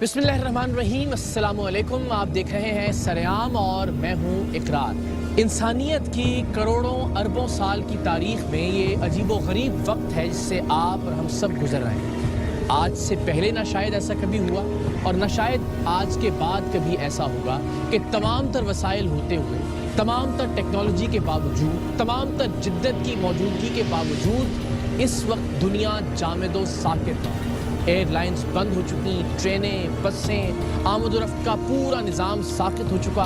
बिस्मिल्लाहिर्रहमानिर्रहीम, अस्सलामु अलैकुम। आप देख रहे हैं सरेआम और मैं हूँ इकरार। इंसानियत की करोड़ों अरबों साल की तारीख में ये अजीबो गरीब वक्त है जिससे आप और हम सब गुजर रहे हैं। आज से पहले ना शायद ऐसा कभी हुआ और ना शायद आज के बाद कभी ऐसा होगा कि तमाम तर वसाइल होते हुए, तमाम तर टेक्नोलॉजी के बावजूद, तमाम तर जिद्दत की मौजूदगी के बावजूद इस वक्त दुनिया जामिदो साकित है। एयरलाइंस बंद हो चुकी, ट्रेनें, बसें, आमद-ओ-रफ्त का पूरा निज़ाम साकित हो चुका।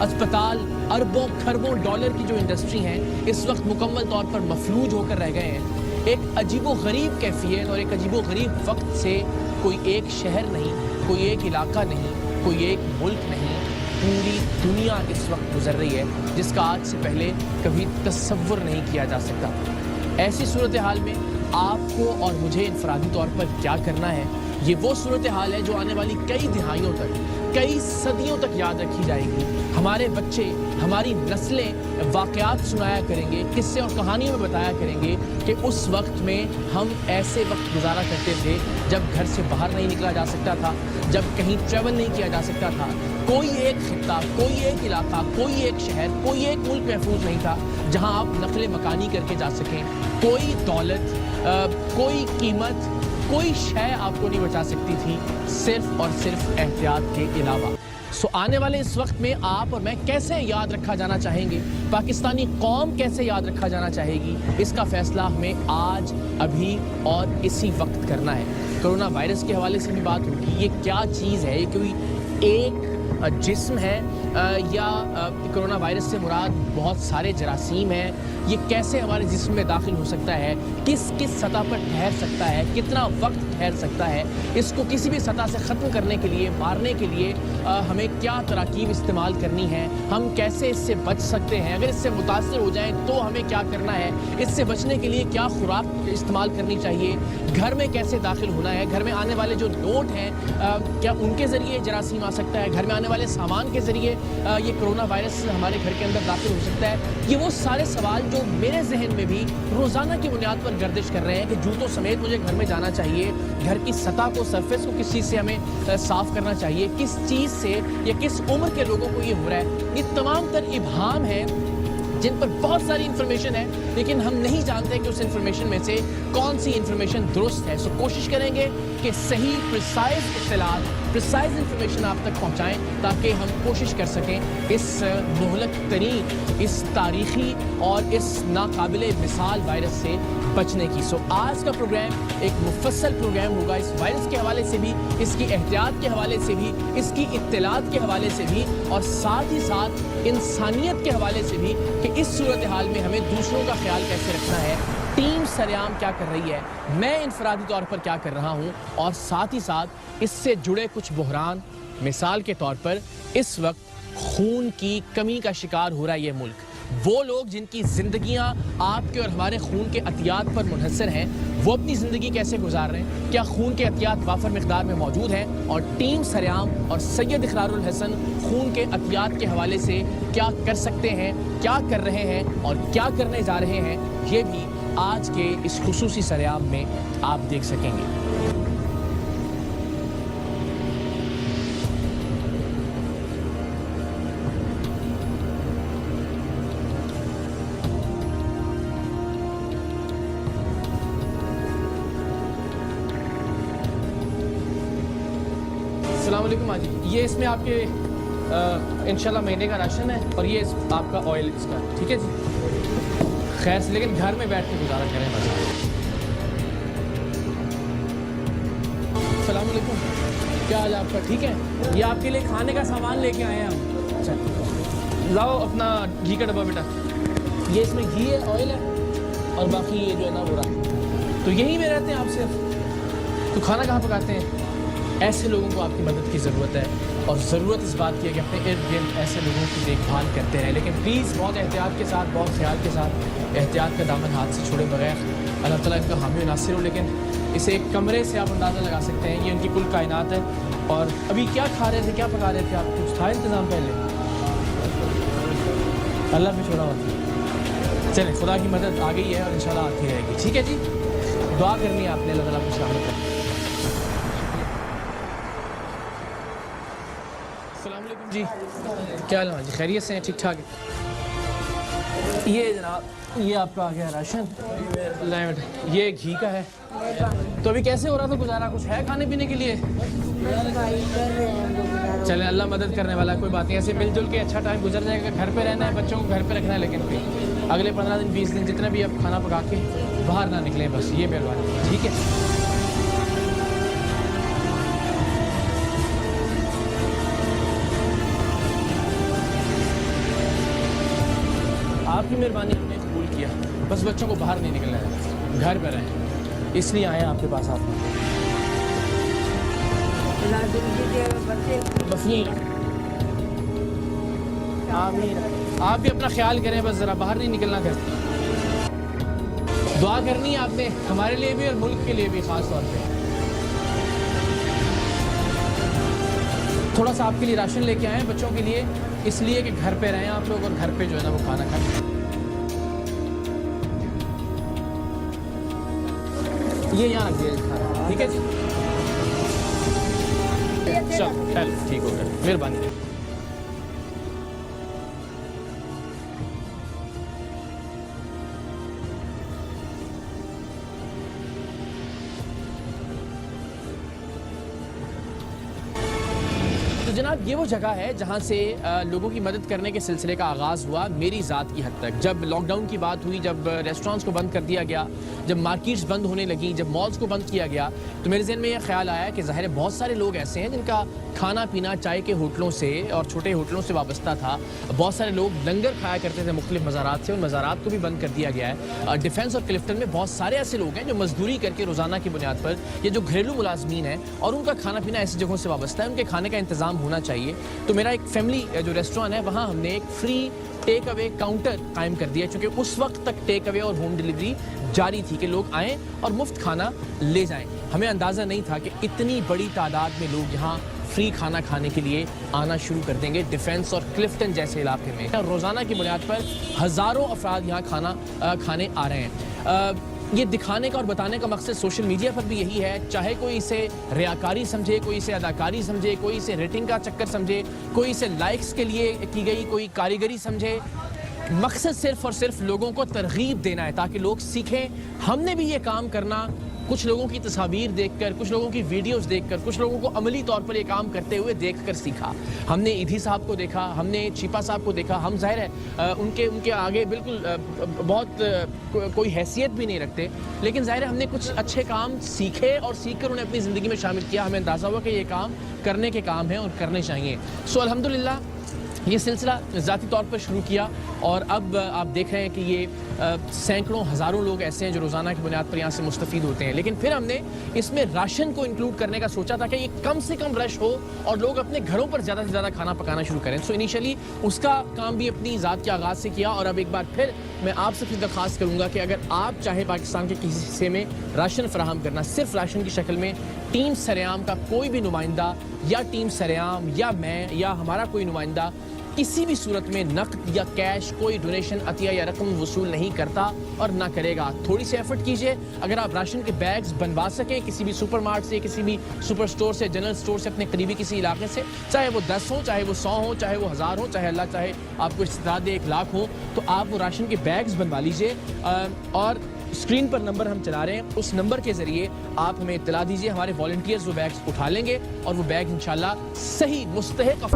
अस्पताल अरबों खरबों डॉलर की जो इंडस्ट्री है इस वक्त मुकम्मल तौर पर मफलूज होकर रह गए हैं। एक अजीबो गरीब कैफियत और एक अजीबो गरीब वक्त से कोई एक शहर नहीं, कोई एक इलाका नहीं, कोई एक मुल्क नहीं, पूरी दुनिया इस वक्त गुजर रही है जिसका आज से पहले कभी तसव्वुर नहीं किया जा सकता। ऐसी सूरत हाल में आपको और मुझे इनफरादी तौर पर क्या करना है, ये वो सूरत हाल है जो आने वाली कई दिहाइयों तक, कई सदियों तक याद रखी जाएगी। हमारे बच्चे, हमारी नस्लें वाक़यात सुनाया करेंगे, किस्से और कहानियों में बताया करेंगे कि उस वक्त में हम ऐसे वक्त गुजारा करते थे जब घर से बाहर नहीं निकला जा सकता था, जब कहीं ट्रैवल नहीं किया जा सकता था, कोई एक खित्ता, कोई एक इलाका, कोई एक शहर, कोई एक मुल्क महफूज नहीं था जहां आप नक़ल मकानी करके जा सकें। कोई दौलत, कोई कीमत, कोई शय आपको नहीं बचा सकती थी सिर्फ और सिर्फ एहतियात के अलावा। आने वाले इस वक्त में आप और मैं कैसे याद रखा जाना चाहेंगे, पाकिस्तानी कौम कैसे याद रखा जाना चाहेगी, इसका फैसला हमें आज, अभी और इसी वक्त करना है। कोरोना वायरस के हवाले से भी बात होगी। ये क्या चीज़ है, ये कोई एक जिस्म है या कोरोना वायरस से मुराद बहुत सारे जरासीम हैं, ये कैसे हमारे जिस्म में दाखिल हो सकता है, किस किस सतह पर ठहर सकता है, कितना वक्त ठहर सकता है, इसको किसी भी सतह से ख़त्म करने के लिए, मारने के लिए हमें क्या तराकीब इस्तेमाल करनी है, हम कैसे इससे बच सकते हैं, अगर इससे मुतासर हो जाएं तो हमें क्या करना है, इससे बचने के लिए क्या खुराक इस्तेमाल करनी चाहिए, घर में कैसे दाखिल होना है, घर में आने वाले जो नोट हैं क्या उनके ज़रिए जरासीम आ सकता है, घर में आने वाले सामान के ज़रिए ये कोरोना वायरस हमारे घर के अंदर दाखिल हो सकता है। ये वो सारे सवाल जो मेरे जहन में भी रोज़ाना की बुनियाद पर गर्दिश कर रहे हैं कि जूतों समेत मुझे घर में जाना चाहिए, घर की सतह को, सरफेस को किस चीज़ से हमें साफ़ करना चाहिए, किस चीज़ से या किस उम्र के लोगों को ये हो रहा है। ये तमाम तर इब्हाम है जिन पर बहुत सारी इन्फॉर्मेशन है लेकिन हम नहीं जानते कि उस इन्फॉर्मेशन में से कौन सी इन्फॉर्मेशन दुरुस्त है। कोशिश करेंगे कि सही प्रिसाइज इत्तलात, प्रिसाइज इन्फॉर्मेशन आप तक पहुंचाएं ताकि हम कोशिश कर सकें इस मुहलक तरीन, इस तारीखी और इस नाकाबिले मिसाल वायरस से बचने की। आज का प्रोग्राम एक मुफस्सल प्रोग्राम होगा इस वायरस के हवाले से भी, इसकी एहतियात के हवाले से भी, इसकी इत्तलात के हवाले से भी और साथ ही साथ इंसानियत के हवाले से भी कि इस सूरत हाल में हमें दूसरों का ख्याल कैसे रखना है, टीम सरेआम क्या कर रही है, मैं इनफरादी तौर पर क्या कर रहा हूँ और साथ ही साथ इससे जुड़े कुछ बहरान। मिसाल के तौर पर इस वक्त खून की कमी का शिकार हो रहा है ये मुल्क। वो लोग जिनकी जिंदगियां आपके और हमारे खून के अतियात पर मुनहसर हैं, वो अपनी ज़िंदगी कैसे गुजार रहे हैं, क्या खून के अतियात वाफर मिकदार में मौजूद हैं, और टीम सरेआम और सैयद इकरारुल हसन खून के अतियात के हवाले से क्या कर सकते हैं, क्या कर रहे हैं और क्या करने जा रहे हैं, ये भी आज के इस खुसूसी सरेआम में आप देख सकेंगे। अस्सलाम वालेकुम आजी, ये इसमें आपके इंशाल्लाह महीने का राशन है और ये आपका ऑयल इसका, ठीक है जी। खैर से लेकिन घर में बैठ के गुजारा करें बस। अस्सलाम वालेकुम, क्या हाल है आपका, ठीक है? ये आपके लिए खाने का सामान लेके आए हैं हम। अच्छा लाओ अपना घी का डब्बा बेटा, ये इसमें घी है, ऑयल है और बाकी ये जो है ना वो रहा। तो यहीं में रहते हैं आप सिर्फ, तो खाना कहाँ पकाते हैं? ऐसे लोगों को आपकी मदद की ज़रूरत है और ज़रूरत इस बात की है कि अपने इर्द गिर्द ऐसे लोगों की देखभाल करते रहें, लेकिन प्लीज़ बहुत एहतियात के साथ, बहुत ख्याल के साथ, एहतियात का दामन हाथ से छोड़े बगैर। अल्लाह ताला इनका हामी नासिर हो। लेकिन इसे एक कमरे से आप अंदाज़ा लगा सकते हैं, ये उनकी कुल कायनात है। और अभी क्या खा रहे थे, क्या पका रहे थे आप, कुछ था इंतज़ाम पहले? अल्लाह पे छोड़ा हुआ। चलें, खुदा की मदद आ गई है और इंशाल्लाह आती रहेगी, ठीक है जी। दुआ करनी है आपने, अल्लाह ताला को सलामत रखे। السلام علیکم جی، کیا حال ہے جی؟ خیریت سے ہیں؟ ٹھیک ٹھاک ہے؟ یہ جناب یہ آپ کا آ گیا راشن، یہ گھی کا ہے. تو ابھی کیسے ہو رہا تھا گزارا؟ کچھ ہے کھانے پینے کے لیے؟ چلیں اللہ مدد کرنے والا ہے، کوئی بات نہیں. ایسے مل جل کے اچھا ٹائم گزر جائے گا. گھر پہ رہنا ہے، بچوں کو گھر پہ رکھنا ہے، لیکن پھر اگلے 15 دن 20 دن جتنا بھی اب کھانا پکا کے باہر نہ نکلیں، بس یہ مہربانی. ٹھیک ہے؟ آپ کی مہربانی ہم نے قبول کیا، بس بچوں کو باہر نہیں نکلنا ہے، گھر پہ رہیں، اس لیے آئے ہیں آپ کے پاس. آپ آپ بھی اپنا خیال کریں، بس ذرا باہر نہیں نکلنا. گھر دعا کرنی ہے آپ نے ہمارے لیے بھی اور ملک کے لیے بھی خاص طور پہ. تھوڑا سا آپ کے لیے راشن لے کے آئے ہیں بچوں کے لیے، اس لیے کہ گھر پہ رہیں آپ لوگ اور گھر پہ جو ہے نا وہ کھانا کھائیں. یہ یہاں رکھ دیا، ٹھیک ہے جی؟ چل ٹھیک ہو گیا، مہربانی. جناب یہ وہ جگہ ہے جہاں سے لوگوں کی مدد کرنے کے سلسلے کا آغاز ہوا میری ذات کی حد تک. جب لاک ڈاؤن کی بات ہوئی، جب ریسٹورانٹس کو بند کر دیا گیا، جب مارکیٹس بند ہونے لگیں، جب مالز کو بند کیا گیا، تو میرے ذہن میں یہ خیال آیا کہ ظاہر ہے بہت سارے لوگ ایسے ہیں جن کا کھانا پینا چائے کے ہوٹلوں سے اور چھوٹے ہوٹلوں سے وابستہ تھا. بہت سارے لوگ لنگر کھایا کرتے تھے مختلف مزارات سے، ان مزارات کو بھی بند کر دیا گیا ہے. ڈیفنس اور کلفٹن میں بہت سارے ایسے لوگ ہیں جو مزدوری کر کے روزانہ کی بنیاد پر، یہ جو گھریلو ملازمین ہیں اور ان کا کھانا پینا ایسی جگہوں سے وابستہ ہے، ان کے کھانے کا انتظام ہونا چاہیے. تو میرا ایک فیملی جو ریسٹوران ہے وہاں ہم نے ایک فری ٹیک اوے کاؤنٹر قائم کر دیا، چونکہ اس وقت تک ٹیک اوے اور ہوم ڈیلیوری جاری تھی کہ لوگ آئیں اور مفت کھانا لے جائیں. ہمیں اندازہ نہیں تھا کہ اتنی بڑی تعداد میں لوگ یہاں فری کھانا کھانے کے لیے آنا شروع کر دیں گے ڈیفنس اور کلفٹن جیسے علاقے میں. روزانہ کی بنیاد پر ہزاروں افراد یہاں کھانا کھانے آ رہے ہیں. یہ دکھانے کا اور بتانے کا مقصد سوشل میڈیا پر بھی یہی ہے، چاہے کوئی اسے ریاکاری سمجھے، کوئی اسے اداکاری سمجھے، کوئی اسے ریٹنگ کا چکر سمجھے، کوئی اسے لائکس کے لیے کی گئی کوئی کاریگری سمجھے. مقصد صرف اور صرف لوگوں کو ترغیب دینا ہے تاکہ لوگ سیکھیں. ہم نے بھی یہ کام کرنا کچھ لوگوں کی تصاویر دیکھ کر، کچھ لوگوں کی ویڈیوز دیکھ کر، کچھ لوگوں کو عملی طور پر یہ کام کرتے ہوئے دیکھ کر سیکھا. ہم نے ایدھی صاحب کو دیکھا، ہم نے چیپا صاحب کو دیکھا. ہم ظاہر ہے ان کے آگے بالکل بہت کوئی حیثیت بھی نہیں رکھتے، لیکن ظاہر ہے ہم نے کچھ اچھے کام سیکھے اور سیکھ کر انہیں اپنی زندگی میں شامل کیا. ہمیں اندازہ ہوا کہ یہ کام کرنے کے کام ہیں اور کرنے چاہیے. سو الحمدللہ یہ سلسلہ ذاتی طور پر شروع کیا اور اب آپ دیکھ رہے ہیں کہ یہ سینکڑوں ہزاروں لوگ ایسے ہیں جو روزانہ کی بنیاد پر یہاں سے مستفید ہوتے ہیں. لیکن پھر ہم نے اس میں راشن کو انکلوڈ کرنے کا سوچا تھا کہ یہ کم سے کم رش ہو اور لوگ اپنے گھروں پر زیادہ سے زیادہ کھانا پکانا شروع کریں. سو انیشلی اس کا کام بھی اپنی ذات کے آغاز سے کیا. اور اب ایک بار پھر میں آپ سے پھر درخواست کروں گا کہ اگر آپ چاہے پاکستان کے کسی حصے میں راشن فراہم کرنا، صرف راشن کی شکل میں، ٹیم سریعام کا کوئی بھی نمائندہ یا ٹیم سریعام یا میں یا ہمارا کوئی نمائندہ کسی بھی صورت میں نقد یا کیش کوئی ڈونیشن عطیہ یا رقم وصول نہیں کرتا اور نہ کرے گا. تھوڑی سی ایفرٹ کیجئے. اگر آپ راشن کے بیگز بنوا سکیں کسی بھی سپر مارٹ سے، کسی بھی سپر سٹور سے، جنرل سٹور سے، اپنے قریبی کسی علاقے سے، چاہے وہ 10 ہوں، چاہے وہ 100 ہوں، چاہے وہ 1000 ہوں، چاہے اللہ چاہے آپ کو استعداد 1 لاکھ ہوں، تو آپ وہ راشن کے بیگز بنوا لیجئے. اور اسکرین پر نمبر ہم چلا رہے ہیں، اس نمبر کے ذریعے آپ ہمیں اطلاع دیجئے. ہمارے والنٹیئرز وہ بیگز اٹھا لیں گے اور وہ بیگ انشاءاللہ صحیح مستحق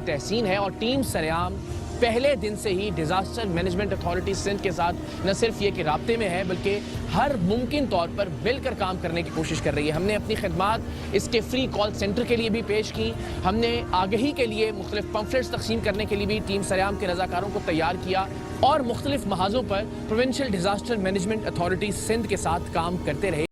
تحسین ہے. اور ٹیم سریعام پہلے دن سے ہی ڈیزاسٹر مینجمنٹ اتھارٹی سندھ کے ساتھ نہ صرف یہ کہ رابطے میں ہے بلکہ ہر ممکن طور پر مل کر کام کرنے کی کوشش کر رہی ہے. ہم نے اپنی خدمات اس کے فری کال سینٹر کے لیے بھی پیش کی. ہم نے آگہی کے لیے مختلف پمفلیٹس تقسیم کرنے کے لیے بھی ٹیم سریام کے رضاکاروں کو تیار کیا اور مختلف محاذوں پر provincial disaster management authority Sindh کے ساتھ کام کرتے رہے.